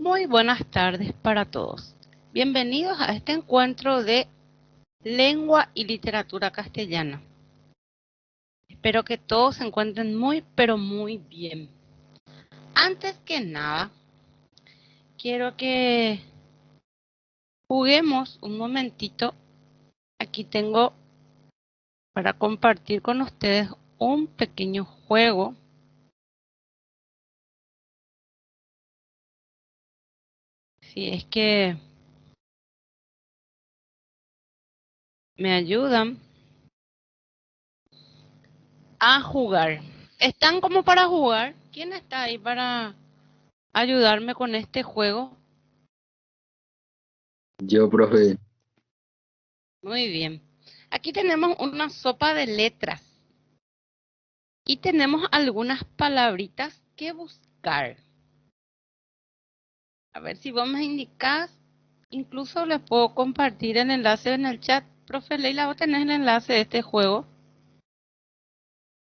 Muy buenas tardes para todos. Bienvenidos a este encuentro de lengua y literatura castellana. Espero que todos se encuentren muy, pero muy bien. Antes que nada, quiero que juguemos un momentito. Aquí tengo para compartir con ustedes un pequeño juego. Si es que me ayudan a jugar. ¿Están como para jugar? ¿Quién está ahí para ayudarme con este juego? Yo, profe. Muy bien. Aquí tenemos una sopa de letras y tenemos algunas palabritas que buscar. A ver si vos me indicás. Incluso les puedo compartir el enlace en el chat. Profe Leila, vos tenés el enlace de este juego.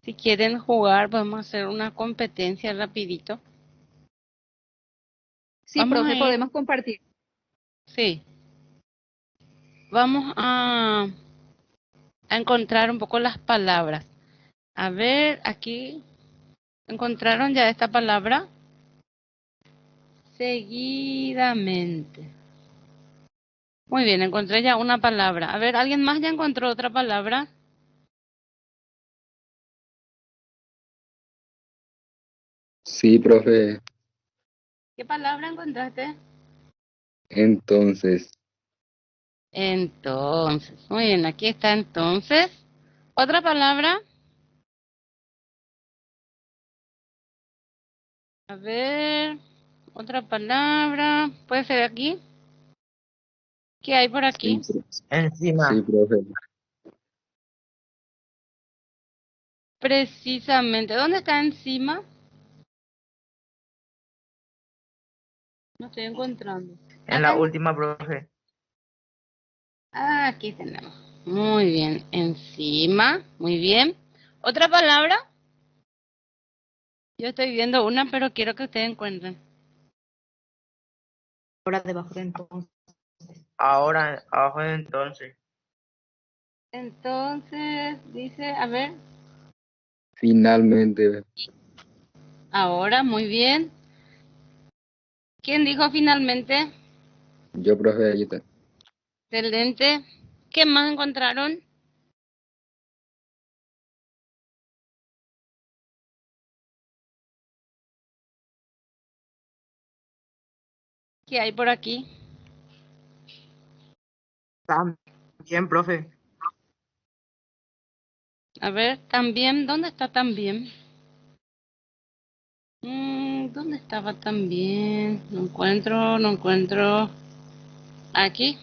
Si quieren jugar, podemos hacer una competencia rapidito. Sí, Vamos profe, a ir. podemos compartir. Sí. Vamos a encontrar un poco las palabras. A ver, aquí. ¿Encontraron ya esta palabra? Seguidamente. Muy bien, encontré ya una palabra. A ver, ¿alguien más ya encontró otra palabra? Sí, profe. ¿Qué palabra encontraste? Entonces, Entonces, muy bien, aquí está entonces. ¿Otra palabra? A ver, otra palabra. ¿Puede ser aquí? ¿Qué hay por sí, aquí? Encima. sí, profe. Precisamente. ¿Dónde está encima? No estoy encontrando. En la última, profe. Ah, aquí tenemos. Muy bien, encima. Muy bien. ¿Otra palabra? Yo estoy viendo una, pero quiero que ustedes encuentren. Ahora debajo de entonces. Ahora, abajo de entonces. Entonces, dice, a ver, Finalmente, ahora, muy bien. ¿Quién dijo finalmente? yo, profe, ahí está. Excelente. ¿Qué más encontraron? ¿Qué hay por aquí? También, profe. A ver, también, ¿dónde está también? ¿Dónde estaba también? No encuentro, no encuentro. Aquí.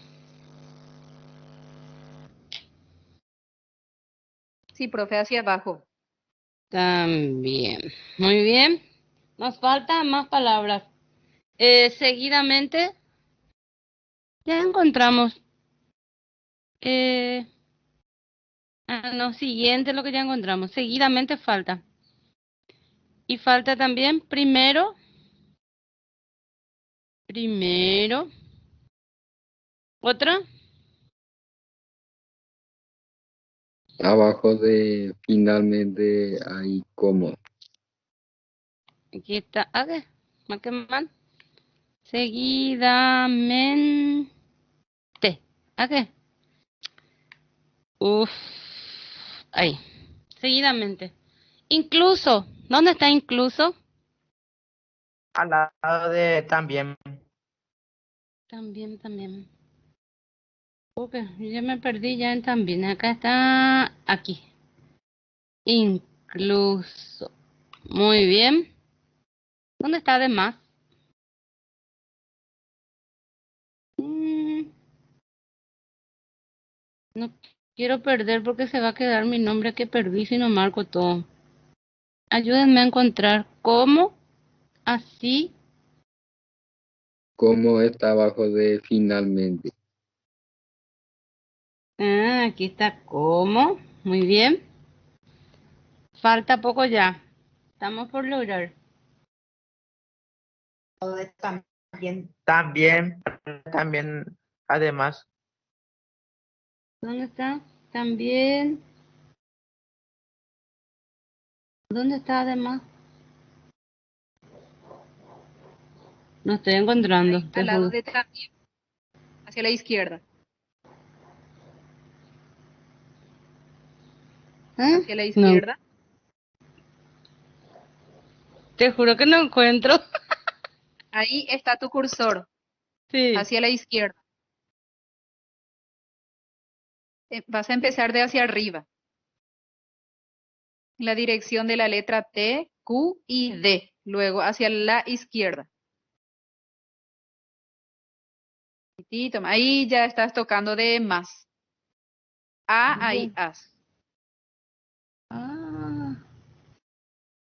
Sí, profe, hacia abajo. También. Muy bien. Nos faltan más palabras. Seguidamente, ya encontramos. No, siguiente lo que ya encontramos. Seguidamente falta. Y falta también primero. Primero. Otra. Abajo de finalmente hay como. Aquí está. A ver, marque mal. Seguidamente. ¿A qué? Uf. Ahí. Seguidamente. Incluso. ¿Dónde está incluso? Al lado de también. También, también. Ok, ya me perdí ya en también. Acá está. Aquí. Incluso. Muy bien. ¿Dónde está además? Mm, no quiero perder porque se va a quedar mi nombre que perdí si no marco todo. Ayúdenme a encontrar cómo, así. Como está abajo de finalmente. Ah, aquí está cómo. Muy bien. Falta poco ya. Estamos por lograr. También, además. ¿Dónde está? También. ¿Dónde está además? No estoy encontrando, Ahí, te al lado juro. de también, hacia la izquierda. ¿Eh? Hacia la No, izquierda. te juro que no encuentro. Ahí está tu cursor, Sí. hacia la izquierda. Vas a empezar de hacia arriba. En la dirección de la letra T, Q y D. Luego hacia la izquierda. Toma, ahí ya estás tocando de más. Ahí, haz. Ah,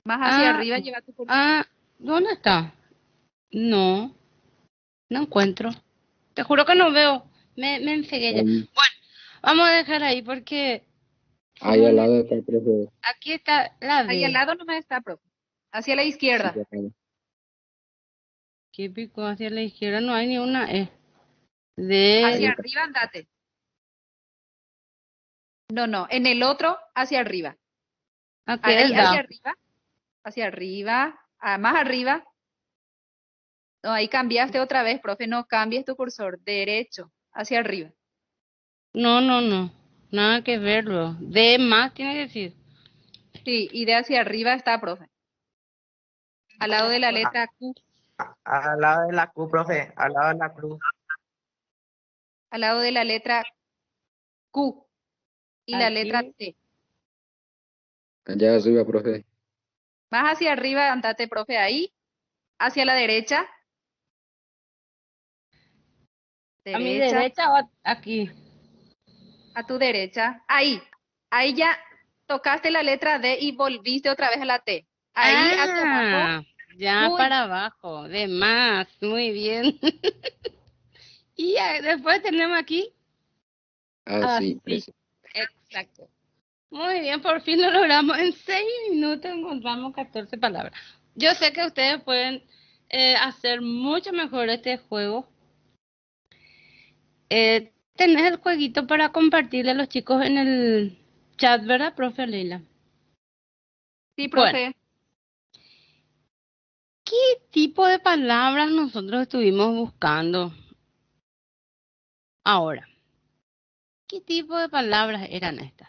Más hacia ah, arriba lleva tu cursor. ah, ¿dónde está? No, no encuentro. Te juro que no veo. Me encegué ya. Ahí, Vamos a dejar ahí porque ahí somos al lado está, profe. aquí está la Ahí al D. lado nomás está, profe. Hacia la Sí, izquierda. acá. ¿Qué picó hacia la izquierda? No hay ni una E. Ahí D. Hacia está. arriba andate. No, en el otro, hacia arriba. Aquí Ahí, el da. hacia arriba, más arriba. No, ahí cambiaste otra vez, profe, no cambies tu cursor, derecho, hacia arriba. No, no, no. Nada que verlo. D más tiene que decir. Sí, y de hacia arriba está, profe. Al lado de la letra Q, Al lado de la cruz, profe. Al lado de la cruz. al lado de la letra Q y la letra Aquí. T. Allá arriba, profe. Más hacia arriba, andate, profe, ahí. Hacia la derecha. ¿A mi Derecha, derecha o aquí? a tu derecha. Ahí. Ahí ya tocaste la letra D y volviste otra vez a la T. Ahí hacia abajo. Ah, ya Muy para abajo. De más. Muy bien. Y después tenemos aquí. Así, Así. eso. Exacto. Muy bien, por fin lo logramos. En 6 minutos encontramos 14 palabras. Yo sé que ustedes pueden hacer mucho mejor este juego. Tenés el jueguito para compartirle a los chicos en el chat, ¿verdad, profe Leila? Sí, Bueno, profe. ¿qué tipo de palabras nosotros estuvimos buscando ahora? ¿Qué tipo de palabras eran estas?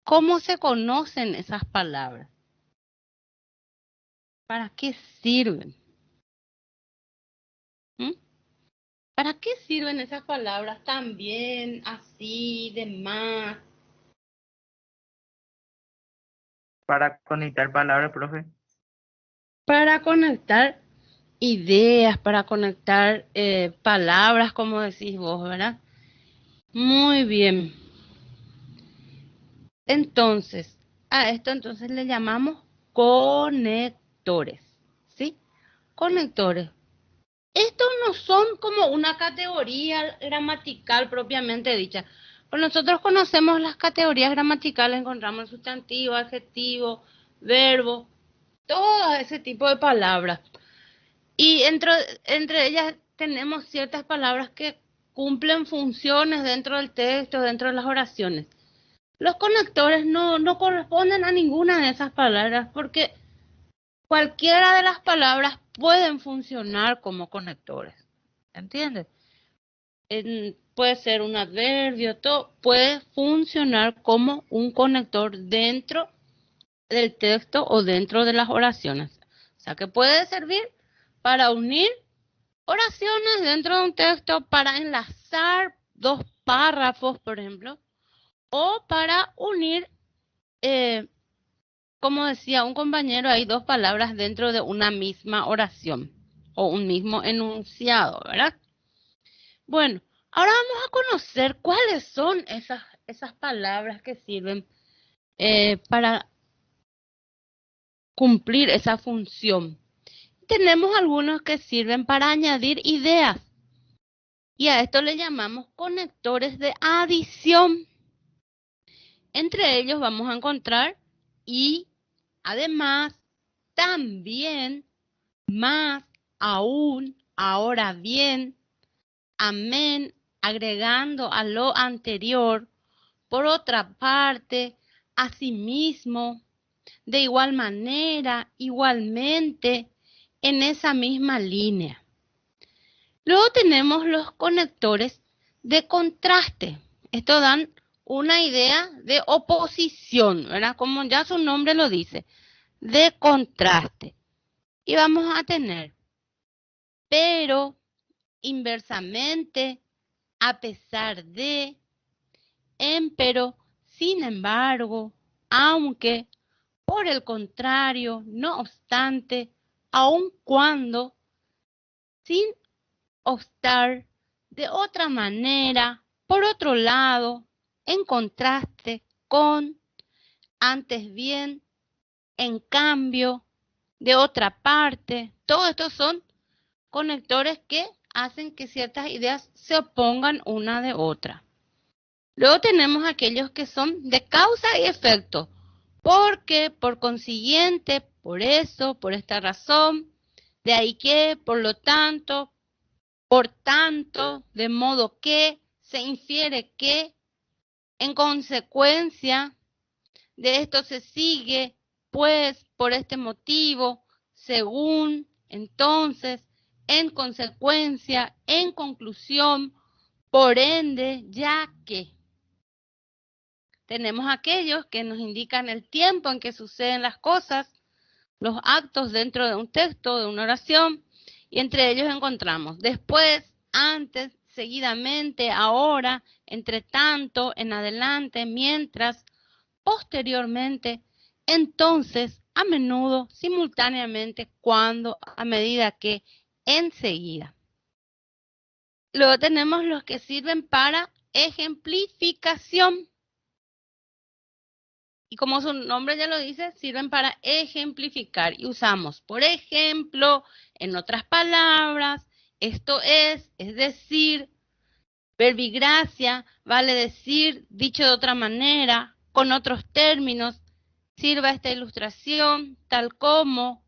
¿Cómo se conocen esas palabras? ¿Para qué sirven? ¿Mm? ¿Para qué sirven esas palabras también, así, demás? Para conectar palabras, profe. Para conectar ideas, para conectar palabras, como decís vos, ¿verdad? Muy bien. Entonces, a esto entonces le llamamos conectores, ¿sí? Conectores. Estos no son como una categoría gramatical propiamente dicha. Pues nosotros conocemos las categorías gramaticales, encontramos el sustantivo, adjetivo, verbo, todo ese tipo de palabras. Y entre ellas tenemos ciertas palabras que cumplen funciones dentro del texto, dentro de las oraciones. Los conectores no corresponden a ninguna de esas palabras porque cualquiera de las palabras pueden funcionar como conectores. ¿Entiendes? Puede ser un adverbio, todo puede funcionar como un conector dentro del texto o dentro de las oraciones. O sea que puede servir para unir oraciones dentro de un texto, para enlazar dos párrafos, por ejemplo, o para unir, como decía un compañero, hay dos palabras dentro de una misma oración o un mismo enunciado, ¿verdad? Bueno, ahora vamos a conocer cuáles son esas palabras que sirven para cumplir esa función. Tenemos algunos que sirven para añadir ideas y a esto le llamamos conectores de adición. Entre ellos vamos a encontrar y además también más, aún, ahora bien, amén, agregando a lo anterior, por otra parte, asimismo, de igual manera, igualmente, en esa misma línea. Luego tenemos los conectores de contraste. Esto dan una idea de oposición, ¿verdad? Como ya su nombre lo dice, de contraste. Y vamos a tener pero, inversamente, a pesar de, empero, sin embargo, aunque, por el contrario, no obstante, aun cuando, sin obstar, de otra manera, por otro lado, en contraste con, antes bien, en cambio, de otra parte. Todos estos son conectores que hacen que ciertas ideas se opongan una de otra. Luego tenemos aquellos que son de causa y efecto, porque, por consiguiente, por eso, por esta razón, de ahí que, por lo tanto, por tanto, de modo que, se infiere que, en consecuencia, de esto se sigue, pues, por este motivo, según, entonces, en consecuencia, en conclusión, por ende, ya que. Tenemos aquellos que nos indican el tiempo en que suceden las cosas, los actos dentro de un texto, de una oración, y entre ellos encontramos después, antes, seguidamente, ahora, entre tanto, en adelante, mientras, posteriormente, entonces, a menudo, simultáneamente, cuando, a medida que, enseguida. Luego tenemos los que sirven para ejemplificación. Y como su nombre ya lo dice, sirven para ejemplificar. Y usamos, por ejemplo, en otras palabras, esto es decir, verbigracia, vale decir, dicho de otra manera, con otros términos, sirva esta ilustración tal como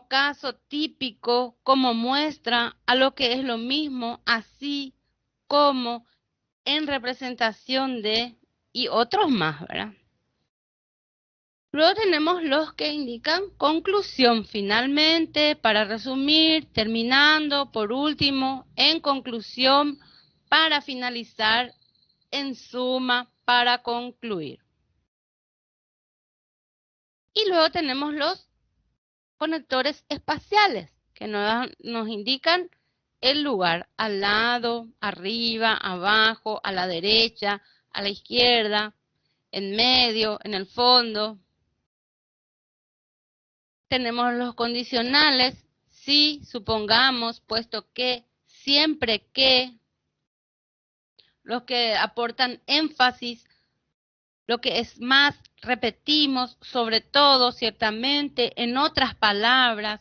caso típico, como muestra a lo que es lo mismo, así como en representación de, y otros más, ¿verdad? Luego tenemos los que indican conclusión, finalmente, para resumir, terminando, por último, en conclusión, para finalizar, en suma, para concluir. Y luego tenemos los conectores espaciales, que nos indican el lugar, al lado, arriba, abajo, a la derecha, a la izquierda, en medio, en el fondo. Tenemos los condicionales, si, supongamos, puesto que, siempre que, los que aportan énfasis, lo que es más, repetimos, sobre todo, ciertamente, en otras palabras,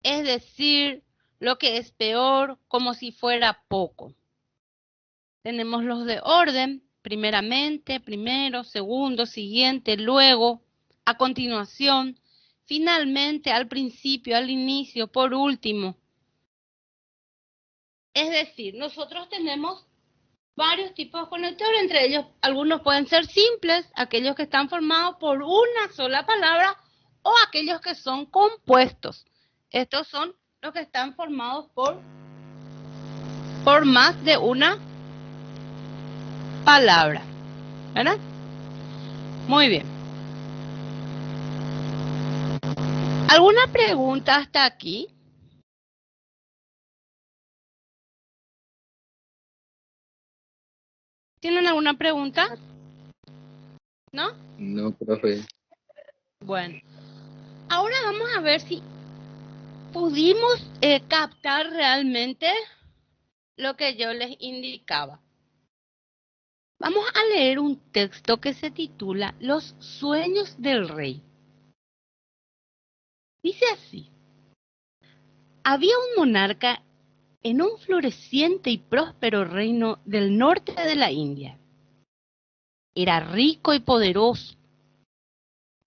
es decir, lo que es peor, como si fuera poco. Tenemos los de orden, primeramente, primero, segundo, siguiente, luego, a continuación, finalmente, al principio, al inicio, por último. Es decir, nosotros tenemos varios tipos de conectores, entre ellos algunos pueden ser simples, aquellos que están formados por una sola palabra, o aquellos que son compuestos. Estos son los que están formados por más de una palabra, ¿verdad? Muy bien. ¿Alguna pregunta hasta aquí? ¿Tienen alguna pregunta? ¿No? No, profe. Bueno, ahora vamos a ver si pudimos captar realmente lo que yo les indicaba. Vamos a leer un texto que se titula Los sueños del rey. Dice así: había un monarca en un floreciente y próspero reino del norte de la India. Era rico y poderoso.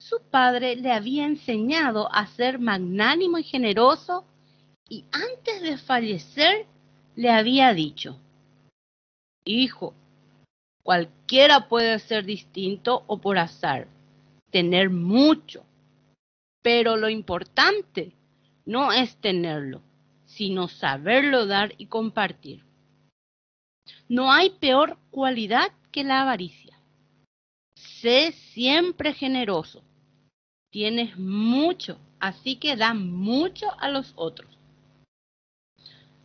Su padre le había enseñado a ser magnánimo y generoso y antes de fallecer le había dicho: hijo, cualquiera puede ser distinto o por azar, tener mucho, pero lo importante no es tenerlo, sino saberlo dar y compartir. No hay peor cualidad que la avaricia. Sé siempre generoso. Tienes mucho, así que da mucho a los otros.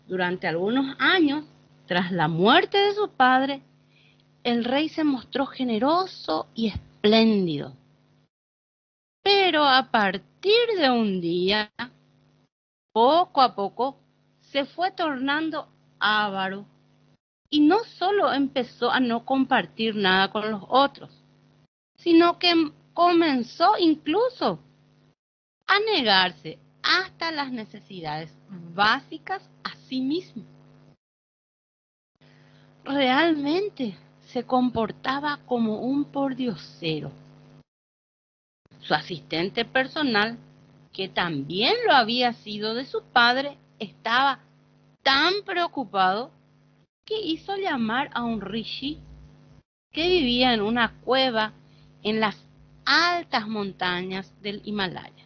Durante algunos años, tras la muerte de su padre, el rey se mostró generoso y espléndido. Pero a partir de un día, poco a poco, se fue tornando avaro y no solo empezó a no compartir nada con los otros, sino que comenzó incluso a negarse hasta las necesidades básicas a sí mismo. Realmente se comportaba como un pordiosero. Su asistente personal, que también lo había sido de su padre, estaba tan preocupado que hizo llamar a un rishi que vivía en una cueva en las altas montañas del Himalaya.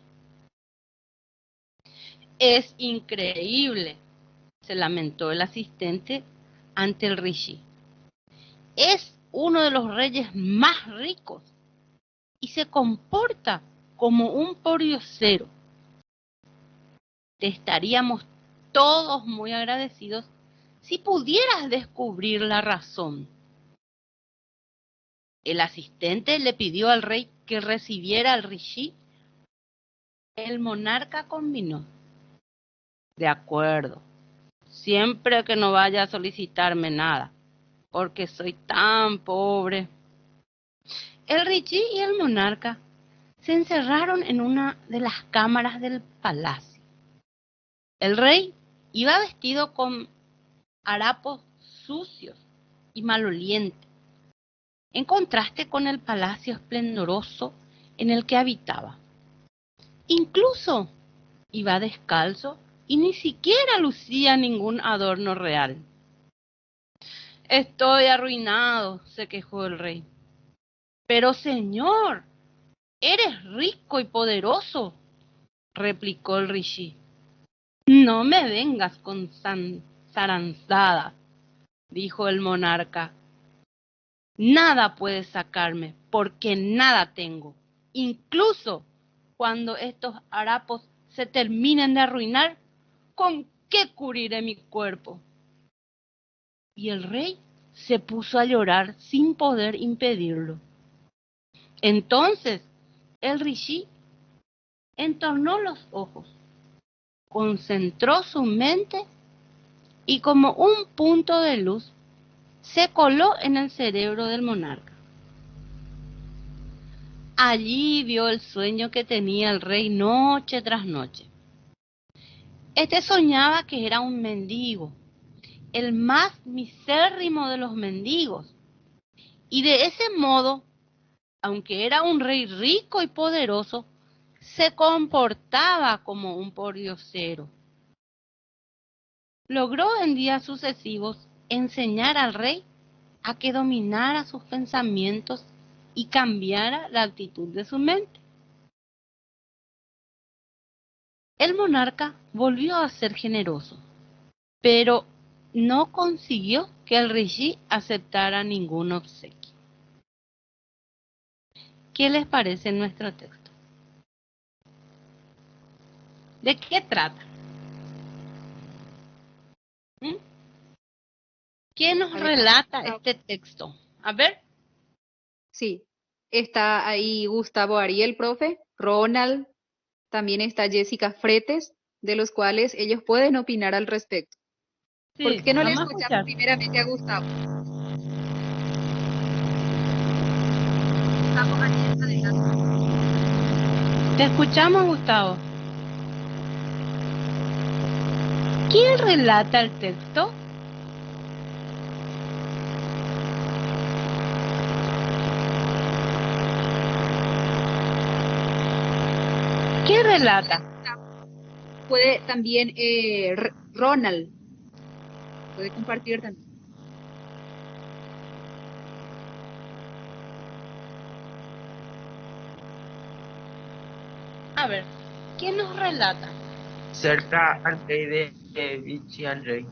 Es increíble, se lamentó el asistente ante el rishi. Es uno de los reyes más ricos y se comporta como un pordiosero. Te estaríamos todos muy agradecidos si pudieras descubrir la razón. El asistente le pidió al rey que recibiera al rishi. El monarca convinó: de acuerdo, siempre que no vaya a solicitarme nada, porque soy tan pobre. El rishi y el monarca se encerraron en una de las cámaras del palacio. El rey iba vestido con harapos sucios y malolientes, en contraste con el palacio esplendoroso en el que habitaba. Incluso iba descalzo y ni siquiera lucía ningún adorno real. Estoy arruinado, se quejó el rey. Pero señor, eres rico y poderoso, replicó el rishi. No me vengas con zaranzadas, dijo el monarca. Nada puedes sacarme, porque nada tengo. Incluso cuando estos harapos se terminen de arruinar, ¿con qué cubriré mi cuerpo? Y el rey se puso a llorar sin poder impedirlo. Entonces el rishi entornó los ojos, concentró su mente y como un punto de luz se coló en el cerebro del monarca. Allí vio el sueño que tenía el rey noche tras noche. Este soñaba que era un mendigo, el más misérrimo de los mendigos, y de ese modo, aunque era un rey rico y poderoso, se comportaba como un pordiosero. Logró en días sucesivos enseñar al rey a que dominara sus pensamientos y cambiara la actitud de su mente. El monarca volvió a ser generoso, pero no consiguió que el rishi aceptara ningún obsequio. ¿Qué les parece nuestro texto? ¿De qué trata? ¿Qué nos relata este texto? A ver. Sí, está ahí Gustavo Ariel, profe, Ronald, también está Jessica Fretes, de los cuales ellos pueden opinar al respecto. Sí, ¿Por qué no le vamos a escuchamos escuchar. primeramente a Gustavo? Te escuchamos, Gustavo. ¿Quién relata el texto? ¿Qué relata? Puede también Ronald. Puede compartir también. A ver, ¿quién nos relata? Cerca al rey de Vichy al rey.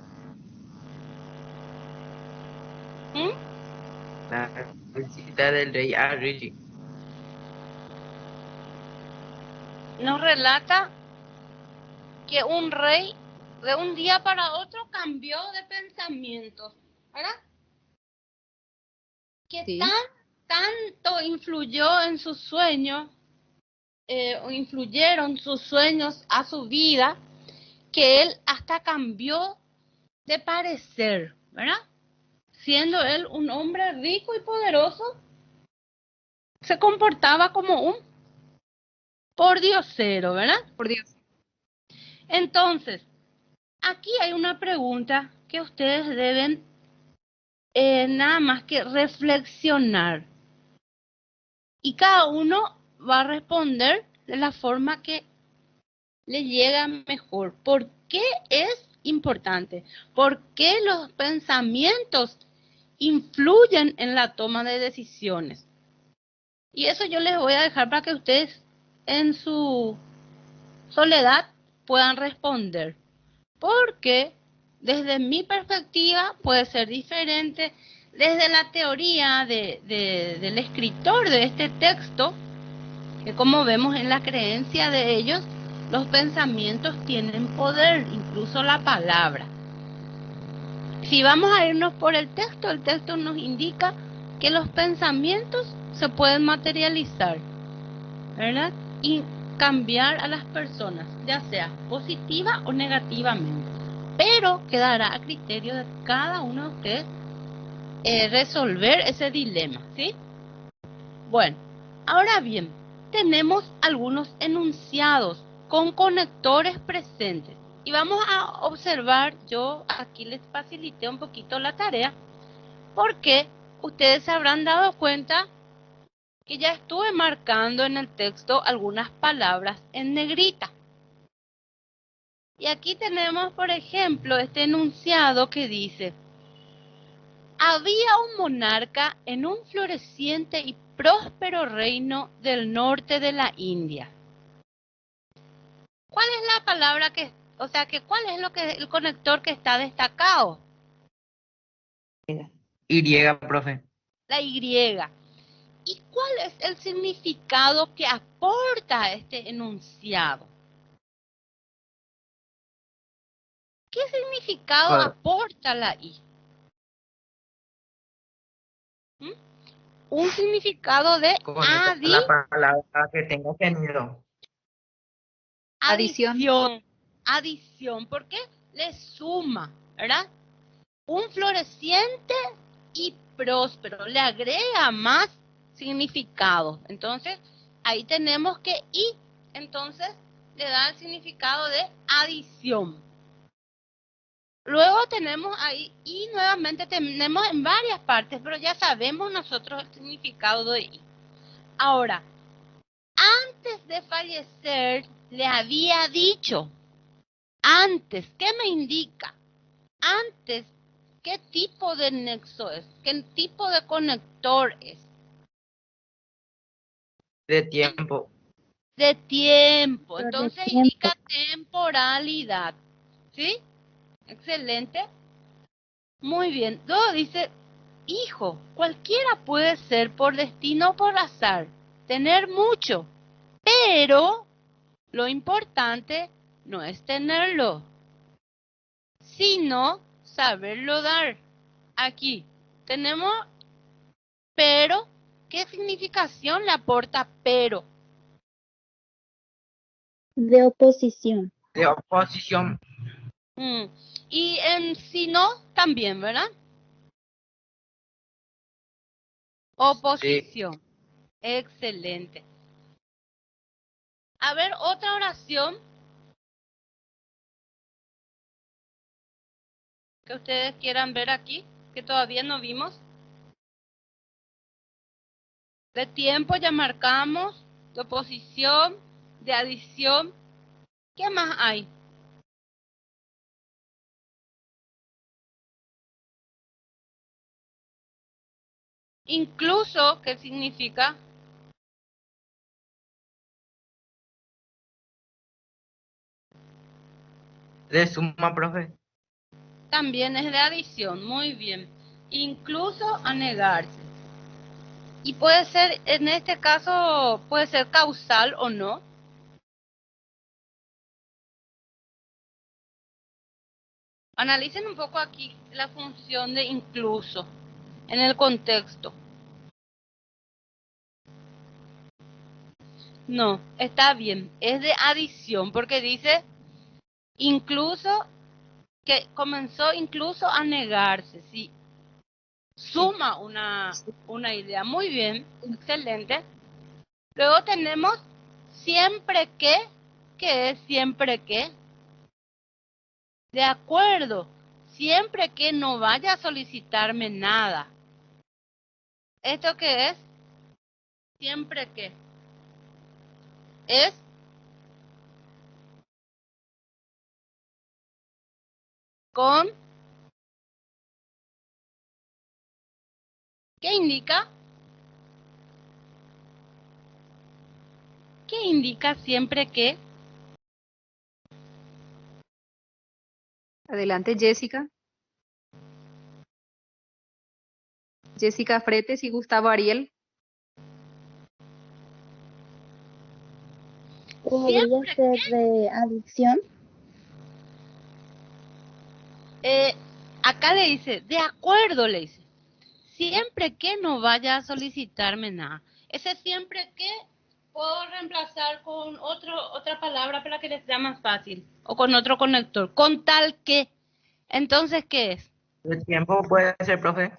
¿Mm? La visita del rey a Richie. Nos relata que un rey de un día para otro cambió de pensamientos, ¿verdad? Que Sí. tanto influyó en sus sueños, o influyeron sus sueños a su vida, que él hasta cambió de parecer, ¿verdad? Siendo él un hombre rico y poderoso, se comportaba como un pordiosero, ¿verdad? Por Dios. Entonces, aquí hay una pregunta que ustedes deben nada más que reflexionar. Y cada uno va a responder de la forma que le llega mejor. ¿Por qué es importante? ¿Por qué los pensamientos influyen en la toma de decisiones? Y eso yo les voy a dejar para que ustedes en su soledad puedan responder. Porque desde mi perspectiva puede ser diferente desde la teoría del escritor de este texto, que como vemos en la creencia de ellos, los pensamientos tienen poder, incluso la palabra. Si vamos a irnos por el texto nos indica que los pensamientos se pueden materializar, ¿verdad? Y cambiar a las personas, ya sea positiva o negativamente. Pero quedará a criterio de cada uno de ustedes resolver ese dilema, ¿sí? Bueno, ahora bien, tenemos algunos enunciados con conectores presentes. Y vamos a observar, yo aquí les facilité un poquito la tarea, porque ustedes se habrán dado cuenta que ya estuve marcando en el texto algunas palabras en negrita. Y aquí tenemos, por ejemplo, este enunciado que dice: había un monarca en un floreciente y próspero reino del norte de la India. ¿Cuál es la palabra cuál es el conector que está destacado? Y, profe. La Y. ¿Y cuál es el significado que aporta este enunciado? ¿Qué significado aporta la I? Un significado de la palabra que tenga sentido. Adición, porque le suma, ¿verdad? Un floreciente y próspero, le agrega más significado. Entonces, ahí tenemos que I, entonces, le da el significado de adición. Luego tenemos ahí, y nuevamente tenemos en varias partes, pero ya sabemos nosotros el significado de I. Ahora, antes de fallecer, le había dicho, antes, ¿qué me indica? Antes, ¿qué tipo de nexo es? ¿Qué tipo de conector es? De tiempo. De tiempo. Entonces indica temporalidad. ¿Sí? Excelente. Muy bien. Luego dice, hijo, cualquiera puede ser por destino o por azar, tener mucho, pero lo importante no es tenerlo, sino saberlo dar. Aquí tenemos pero. ¿Qué significación le aporta pero? De oposición. De oposición. Y en si no, también, ¿verdad? Oposición. Sí. Excelente. A ver, otra oración que ustedes quieran ver aquí, que todavía no vimos. De tiempo ya marcamos, de oposición, de adición. ¿Qué más hay? Incluso, ¿qué significa? De suma, profe. También es de adición, muy bien. Incluso a negarse. Y puede ser, en este caso, puede ser causal o no. Analicen un poco aquí la función de incluso en el contexto. No, está bien, es de adición porque dice incluso que comenzó incluso a negarse, sí. Suma una idea, muy bien, excelente. Luego tenemos siempre que es siempre que. De acuerdo, siempre que no vaya a solicitarme nada. ¿Esto qué es? Siempre que. Es con, ¿qué indica? ¿Qué indica siempre que? Adelante, Jessica. Jessica Fretes y Gustavo Ariel. ¿Podría Siempre ser de adición? acá le dice, de acuerdo, le dice. Siempre que no vaya a solicitarme nada. Ese siempre que puedo reemplazar con otra palabra para que les sea más fácil. O con otro conector. Con tal que. Entonces, ¿qué es? El tiempo puede ser, profe.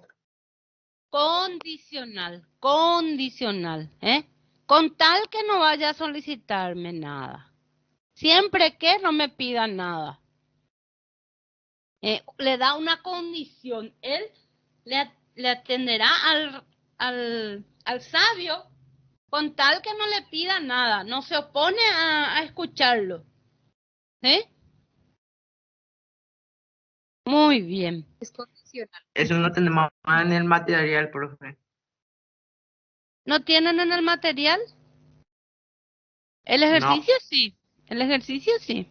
Condicional. Condicional. Con tal que no vaya a solicitarme nada. Siempre que no me pida nada. Le da una condición. Él le atenderá al sabio con tal que no le pida nada. No se opone a escucharlo. Muy bien. Es condicional. Eso no tenemos en el material, profe. ¿No tienen en el material? El No. ejercicio sí. El ejercicio sí.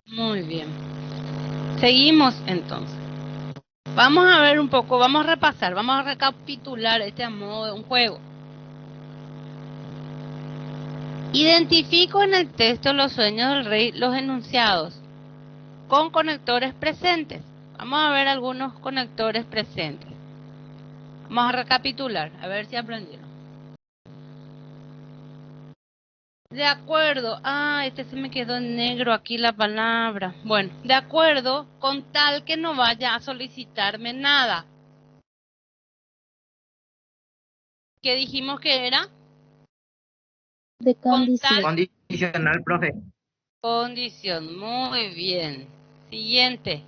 Muy bien. Seguimos entonces. Vamos a ver un poco, vamos a repasar, vamos a recapitular este a modo de un juego. Identifico en el texto los sueños del rey, los enunciados, con conectores presentes. Vamos a ver algunos conectores presentes. Vamos a recapitular, a ver si aprendieron. De acuerdo. Este se me quedó en negro aquí la palabra. Bueno, de acuerdo, con tal que no vaya a solicitarme nada. ¿Qué dijimos que era? De Con condición. tal Condicional, profe. condición. Muy bien. Siguiente.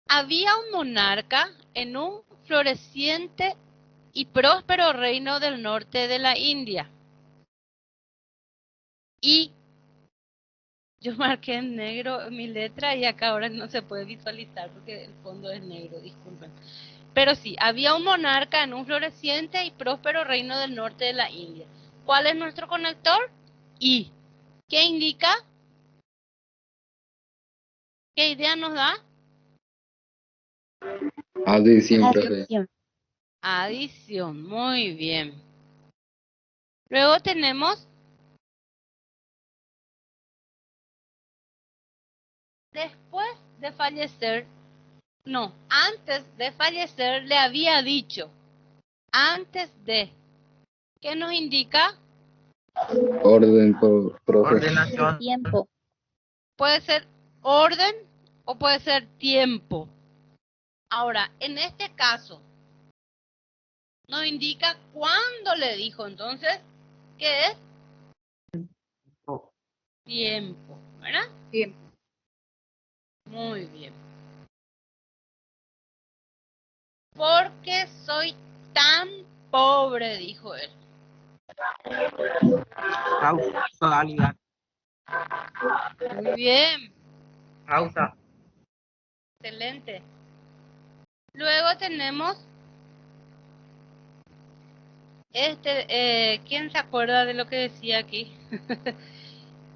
Había un monarca en un floreciente y próspero reino del norte de la India. Y yo marqué en negro mi letra y acá ahora no se puede visualizar porque el fondo es negro, disculpen. Pero sí, había un monarca en un floreciente y próspero reino del norte de la India. ¿Cuál es nuestro conector? Y. ¿Qué indica? ¿Qué idea nos da? Adición, profe. Adición. Adición, muy bien. Luego tenemos después de fallecer, no, antes de fallecer le había dicho, antes de, ¿qué nos indica? Orden, profe. De Ordenación. tiempo. Puede ser orden o puede ser tiempo. Ahora, en este caso, nos indica cuándo le dijo, entonces, ¿qué es? Tiempo, ¿verdad? Bien. Muy bien. Porque soy tan pobre, dijo él. Causalidad. Muy bien, Causa. excelente. Luego tenemos ¿quién se acuerda de lo que decía aquí?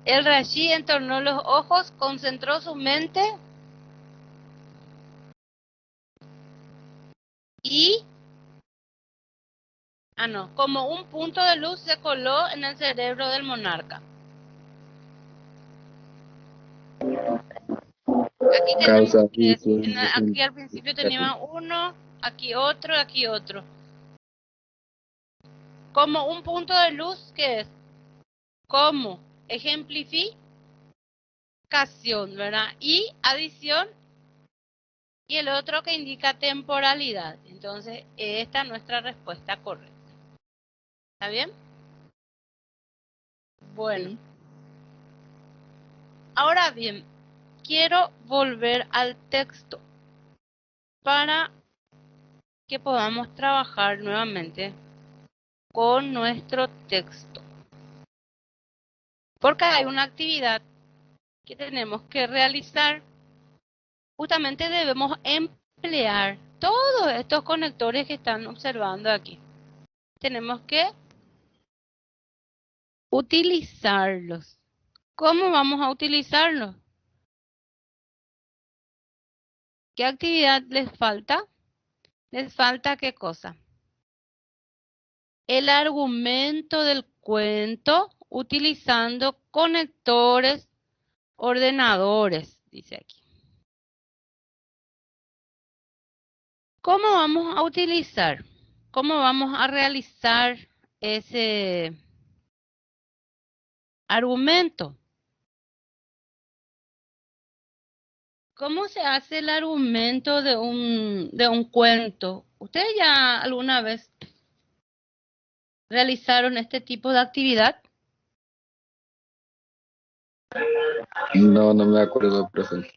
El Rashi entornó los ojos, concentró su mente y, como un punto de luz se coló en el cerebro del monarca. Aquí tenemos Causa tres. y Aquí al principio tenía uno, aquí otro, aquí otro. Como un punto de luz, ¿qué es? Como ejemplificación, ¿verdad? Y adición, y el otro que indica temporalidad. Entonces, esta es nuestra respuesta correcta. ¿Está bien? Bueno. Sí. Ahora bien, quiero volver al texto para que podamos trabajar nuevamente con nuestro texto. Porque hay una actividad que tenemos que realizar. Justamente debemos emplear todos estos conectores que están observando aquí. Tenemos que utilizarlos. ¿Cómo vamos a utilizarlos? ¿Qué actividad les falta? ¿Les falta qué cosa? El argumento del cuento utilizando conectores ordenadores, dice aquí. ¿Cómo vamos a utilizar? ¿Cómo vamos a realizar ese argumento? ¿Cómo se hace el argumento de un cuento? ¿Ustedes ya alguna vez realizaron este tipo de actividad? No, no me acuerdo, profe.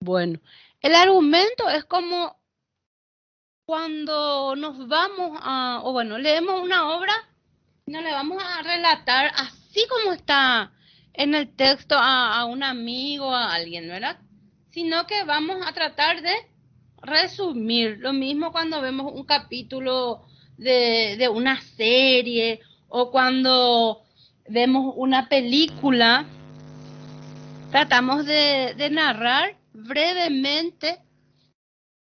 Bueno, el argumento es como cuando nos vamos leemos una obra, no le vamos a relatar así como está en el texto a un amigo, a alguien, ¿verdad? Sino que vamos a tratar de resumir. Lo mismo cuando vemos un capítulo de una serie o cuando vemos una película, tratamos de narrar brevemente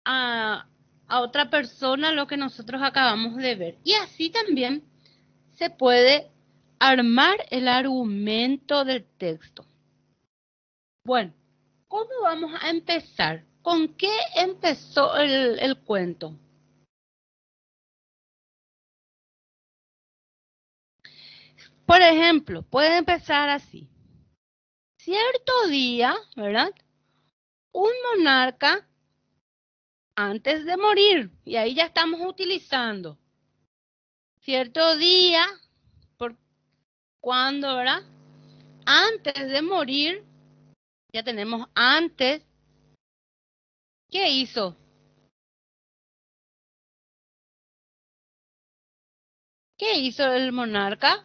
a otra persona lo que nosotros acabamos de ver. Y así también se puede armar el argumento del texto. Bueno, ¿cómo vamos a empezar? ¿Con qué empezó el cuento? Por ejemplo, puede empezar así. Cierto día, ¿verdad? Un monarca antes de morir, y ahí ya estamos utilizando. Cierto día, por cuando, ¿verdad? Antes de morir, ya tenemos antes. ¿Qué hizo? ¿Qué hizo el monarca?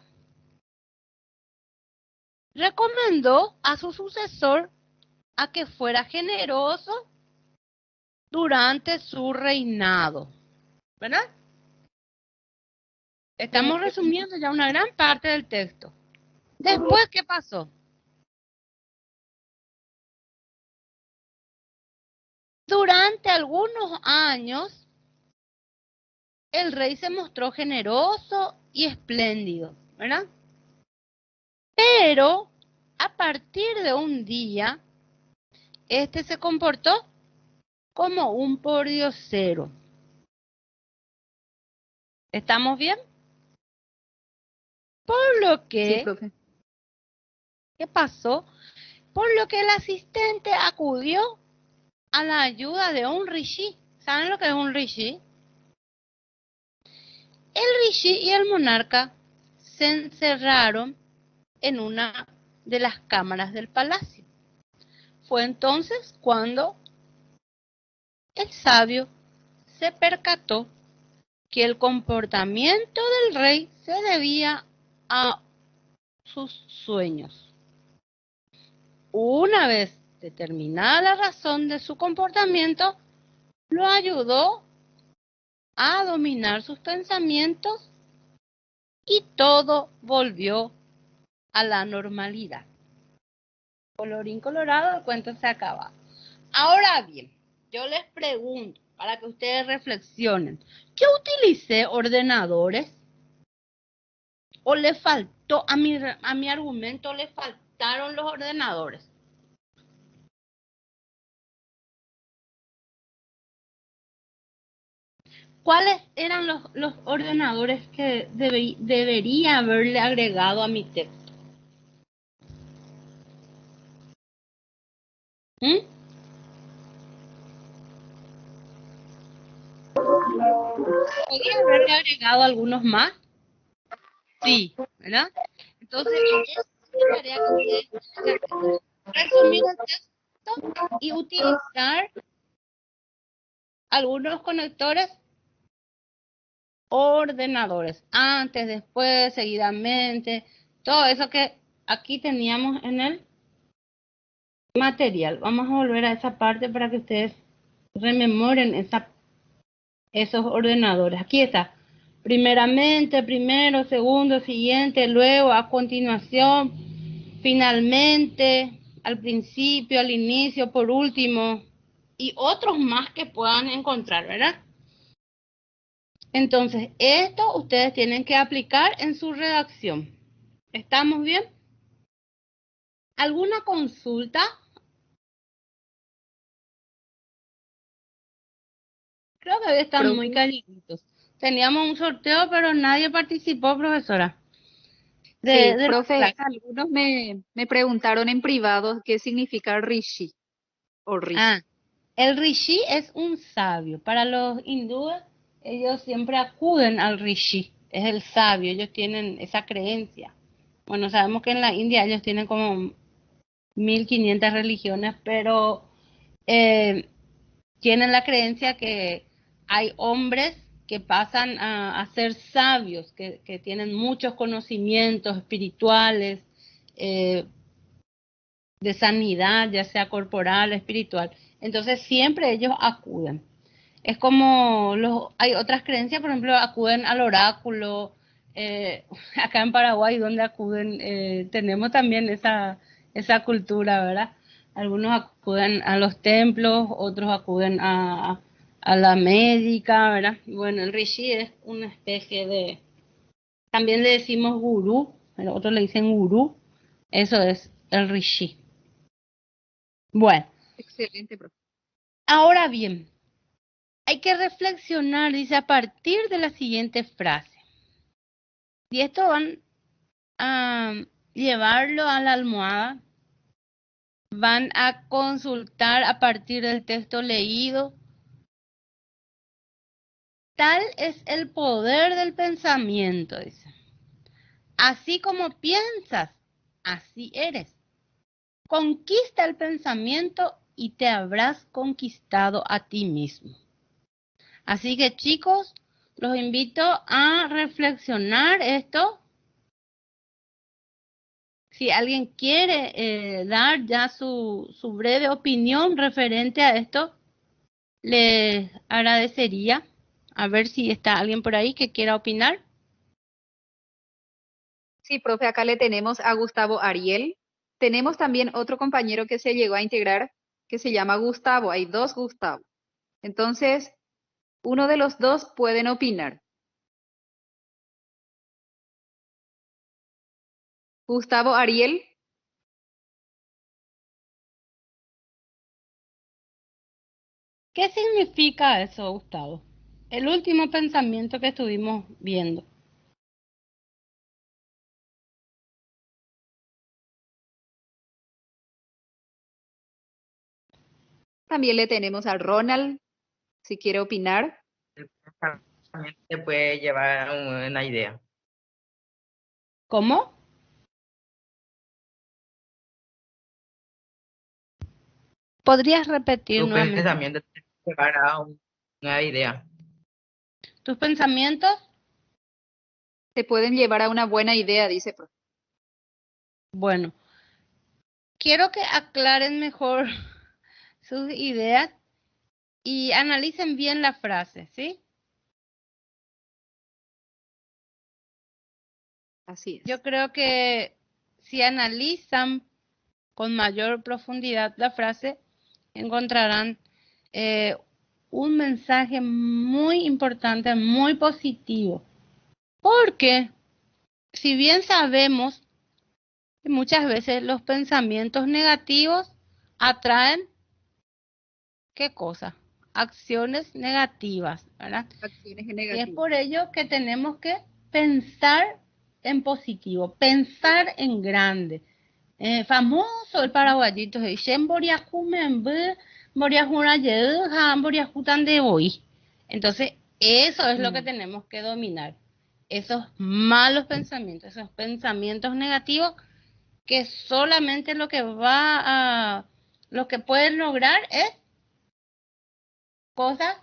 Recomendó a su sucesor a que fuera generoso durante su reinado. ¿Verdad? Estamos resumiendo ya una gran parte del texto. Después, ¿qué pasó? Durante algunos años, el rey se mostró generoso y espléndido, ¿verdad? Pero, a partir de un día, este se comportó como un pordiosero. ¿Estamos bien? Por lo Sí, que, profe. ¿qué pasó? Por lo que el asistente acudió a la ayuda de un rishi. ¿Saben lo que es un rishi? El rishi y el monarca se encerraron en una de las cámaras del palacio. Fue entonces cuando el sabio se percató que el comportamiento del rey se debía a sus sueños. Una vez determinada la razón de su comportamiento, lo ayudó a dominar sus pensamientos y todo volvió a la normalidad. Colorín colorado, el cuento se acaba. Ahora bien, yo les pregunto, para que ustedes reflexionen, ¿yo utilicé ordenadores? ¿O le faltó, a mi argumento le faltaron los ordenadores? ¿Cuáles eran los ordenadores que debería haberle agregado a mi texto? ¿Mm? ¿Podría haberle agregado algunos más? Sí, ¿verdad? Entonces, esa es la tarea que ustedes tienen que hacer. Resumir el texto y utilizar algunos conectores ordenadores. Antes, después, seguidamente. Todo eso que aquí teníamos en el material. Vamos a volver a esa parte para que ustedes rememoren esos ordenadores. Aquí está. Primeramente, primero, segundo, siguiente, luego, a continuación, finalmente, al principio, al inicio, por último, y otros más que puedan encontrar, ¿verdad? Entonces, esto ustedes tienen que aplicar en su redacción. ¿Estamos bien? ¿Alguna consulta? Creo que hoy están muy Profe, calientitos. Teníamos un sorteo, pero nadie participó, profesora, sí, de la profe, clase. algunos me preguntaron en privado qué significa rishi o rishi. Ah, el rishi es un sabio. Para los hindúes, ellos siempre acuden al rishi. Es el sabio, ellos tienen esa creencia. Bueno, sabemos que en la India ellos tienen como 1500 religiones, pero tienen la creencia que hay hombres que pasan a ser sabios, que tienen muchos conocimientos espirituales, eh, de sanidad, ya sea corporal, espiritual. Entonces siempre ellos acuden. Es como hay otras creencias, por ejemplo, acuden al oráculo. Acá en Paraguay, donde acuden, tenemos también esa cultura, ¿verdad? Algunos acuden a los templos, otros acuden a la médica, ¿verdad? Bueno, el rishi es una especie de, también le decimos gurú, pero otros le dicen gurú, eso es el rishi. Bueno, Excelente, profe. ahora bien, hay que reflexionar, dice, a partir de la siguiente frase. Y esto van a llevarlo a la almohada, van a consultar a partir del texto leído. Tal es el poder del pensamiento, dice. Así como piensas, así eres. Conquista el pensamiento y te habrás conquistado a ti mismo. Así que, chicos, los invito a reflexionar esto. Si alguien quiere dar ya su breve opinión referente a esto, les agradecería. A ver si está alguien por ahí que quiera opinar. Sí, profe, acá le tenemos a Gustavo Ariel. Tenemos también otro compañero que se llegó a integrar que se llama Gustavo. Hay dos Gustavo. Entonces, uno de los dos pueden opinar. Gustavo Ariel, ¿Qué significa eso, Gustavo? El último pensamiento que estuvimos viendo. también le tenemos a Ronald, si quiere opinar. También te puede llevar a una idea. ¿Cómo? ¿Podrías repetir Tu nuevamente? pensamiento te llevará a una idea. ¿Tus pensamientos? Te pueden llevar a una buena idea, dice, profe. Bueno, quiero que aclaren mejor sus ideas y analicen bien la frase, ¿sí? Así es. Yo creo que si analizan con mayor profundidad la frase, encontrarán un mensaje muy importante, muy positivo. Porque si bien sabemos que muchas veces los pensamientos negativos atraen, ¿qué cosa? Acciones negativas, ¿verdad? Acciones Y es negativas. por ello que tenemos que pensar en positivo, pensar en grande. Famoso el paraguayito, entonces eso es lo que tenemos que dominar, esos malos pensamientos, esos pensamientos negativos que solamente lo que pueden lograr es cosas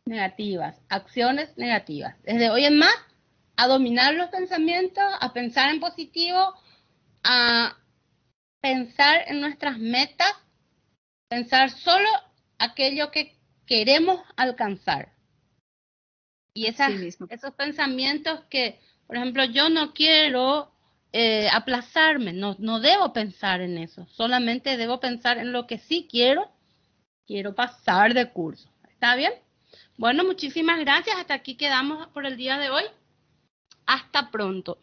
negativas, acciones negativas. Desde hoy en más, a dominar los pensamientos, a pensar en positivo, a pensar en nuestras metas, pensar solo aquello que queremos alcanzar. Y Así mismo. esos pensamientos que, por ejemplo, yo no quiero aplazarme, no debo pensar en eso, solamente debo pensar en lo que sí quiero pasar de curso. ¿Está bien? Bueno, muchísimas gracias. Hasta aquí quedamos por el día de hoy. Hasta pronto.